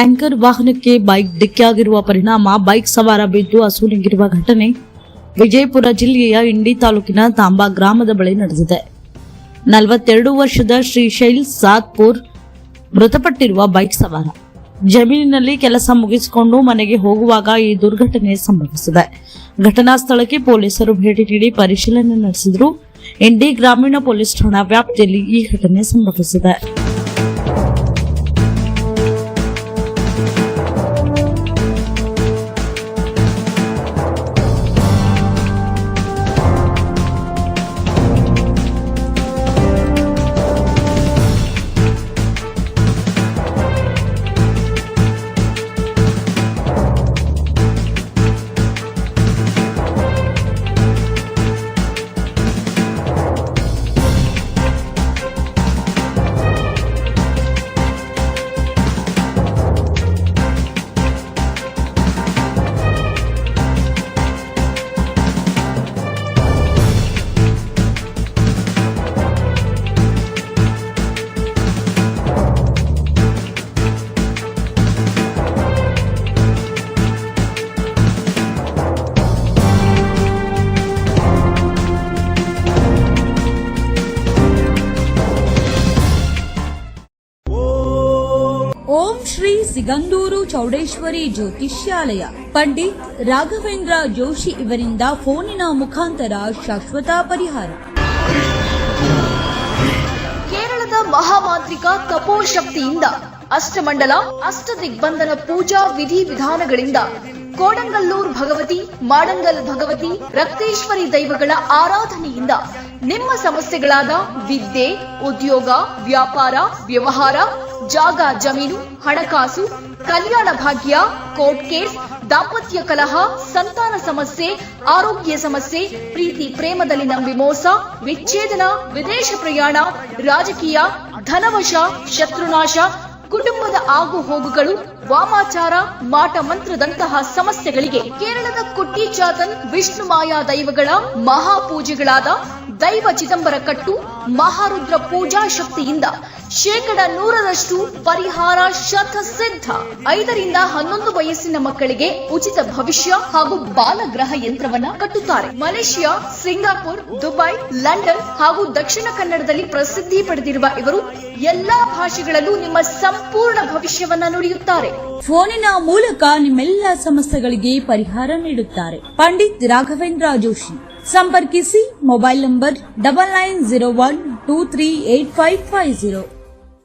Tanker ವಾಹನಕ್ಕೆ bike ಡಿಕ್ಕಿಯಾಗಿರುವ ಪರಿಣಾಮ bike ಸವಾರ ಬಿದ್ದು ಅಸುನೀಗಿರುವ ಘಟನೆ ವಿಜಯಪುರ ಜಿಲ್ಲೆಯ ಇಂಡಿ ತಾಲೂಕಿನ ತಾಂಬಾ ಗ್ರಾಮದ ಬಳಿ ನಡೆದಿದೆ. 42 ವರ್ಷದ ಶ್ರೀಶೈಲ್ ಸಾತ್ಪುರ್ ಮೃತಪಟ್ಟಿರುವ ಬೈಕ್ ಸವಾರ ಜಮೀನಿನಲ್ಲಿ ಕೆಲಸ ಮುಗಿಸಿಕೊಂಡು ಮನೆಗೆ ಹೋಗುವಾಗ ಈ ದುರ್ಘಟನೆ ಸಂಭವಿಸಿದೆ. ಘಟನಾ ಸ್ಥಳಕ್ಕೆ ಪೊಲೀಸರು ಭೇಟಿ ನೀಡಿ ಪರಿಶೀಲನೆ ನಡೆಸಿದರು. ಇಂಡಿ ಗ್ರಾಮೀಣ ಪೊಲೀಸ್ ಠಾಣಾ ವ್ಯಾಪ್ತಿಯಲ್ಲಿ ಈ ಘಟನೆ ಸಂಭವಿಸಿದೆ. ಓಂ ಶ್ರೀ ಸಿಗಂದೂರು ಚೌಡೇಶ್ವರಿ ಜ್ಯೋತಿಷ್ಯಾಲಯ ಪಂಡಿತ್ ರಾಘವೇಂದ್ರ ಜೋಶಿ ಇವರಿಂದ ಫೋನಿನ ಮುಖಾಂತರ ಶಾಶ್ವತ ಪರಿಹಾರ. ಕೇರಳದ ಮಹಾಮಾಂತ್ರಿಕ ತಪೋಶಕ್ತಿಯಿಂದ ಅಷ್ಟಮಂಡಲ ಅಷ್ಟದಿಗ್ಬಂಧನ ಪೂಜಾ ವಿಧಿವಿಧಾನಗಳಿಂದ ಕೋಡಂಗಲ್ಲೂರ್ ಭಗವತಿ, ಮಾಡಂಗಲ್ ಭಗವತಿ, ರಕ್ತೇಶ್ವರಿ ದೈವಗಳ ಆರಾಧನೆಯಿಂದ ನಿಮ್ಮ ಸಮಸ್ಯೆಗಳಾದ ವಿದ್ಯೆ, ಉದ್ಯೋಗ, ವ್ಯಾಪಾರ, ವ್ಯವಹಾರ, ಜಾಗ ಜಮೀನು, ಹಣಕಾಸು, ಕಲ್ಯಾಣ ಭಾಗ್ಯ, ಕೋರ್ಟ್ ಕೇಸ್, ದಾಂಪತ್ಯ ಕಲಹ, ಸಂತಾನ ಸಮಸ್ಯೆ, ಆರೋಗ್ಯ ಸಮಸ್ಯೆ, ಪ್ರೀತಿ ಪ್ರೇಮದಲ್ಲಿನ ವಿಮೋಸ, ವಿಚ್ಛೇದನ, ವಿದೇಶ ಪ್ರಯಾಣ, ರಾಜಕೀಯ, ಧನವಶ, ಶತ್ರುನಾಶ, ಕುಟುಂಬದ ಆಗು ಹೋಗುಗಳು, ವಾಮಾಚಾರ, ಮಾಟ ಮಂತ್ರದಂತಹ ಸಮಸ್ಯೆಗಳಿಗೆ ಕೇರಳದ ಕುಟ್ಟಿ ಚಾತನ್ ವಿಷ್ಣು ಮಾಯಾ ದೈವಗಳ ಮಹಾಪೂಜೆಗಳಾದ ದೈವ ಚಿದಂಬರ ಕಟ್ಟು, ಮಹಾರುದ್ರ ಪೂಜಾ ಶಕ್ತಿಯಿಂದ 100% ಪರಿಹಾರ ಶತಸಿದ್ಧ. 5 ರಿಂದ 11 ವಯಸ್ಸಿನ ಮಕ್ಕಳಿಗೆ ಉಚಿತ ಭವಿಷ್ಯ ಹಾಗೂ ಬಾಲಗ್ರಹ ಯಂತ್ರವನ್ನ ಕಟ್ಟುತ್ತಾರೆ. ಮಲೇಷಿಯಾ, ಸಿಂಗಾಪುರ್, ದುಬೈ, ಲಂಡನ್ ಹಾಗೂ ದಕ್ಷಿಣ ಕನ್ನಡದಲ್ಲಿ ಪ್ರಸಿದ್ಧಿ ಪಡೆದಿರುವ ಇವರು ಎಲ್ಲಾ ಭಾಷೆಗಳಲ್ಲೂ ನಿಮ್ಮ ಸಂಪೂರ್ಣ ಭವಿಷ್ಯವನ್ನ ನುಡಿಯುತ್ತಾರೆ. ಫೋನಿನ ಮೂಲಕ ನಿಮ್ಮೆಲ್ಲ ಸಮಸ್ಯೆಗಳಿಗೆ ಪರಿಹಾರ ನೀಡುತ್ತಾರೆ. ಪಂಡಿತ್ ರಾಘವೇಂದ್ರ ಜೋಶಿ. ಸಂಪರ್ಕಿಸಿ. Mobile number 9901238550.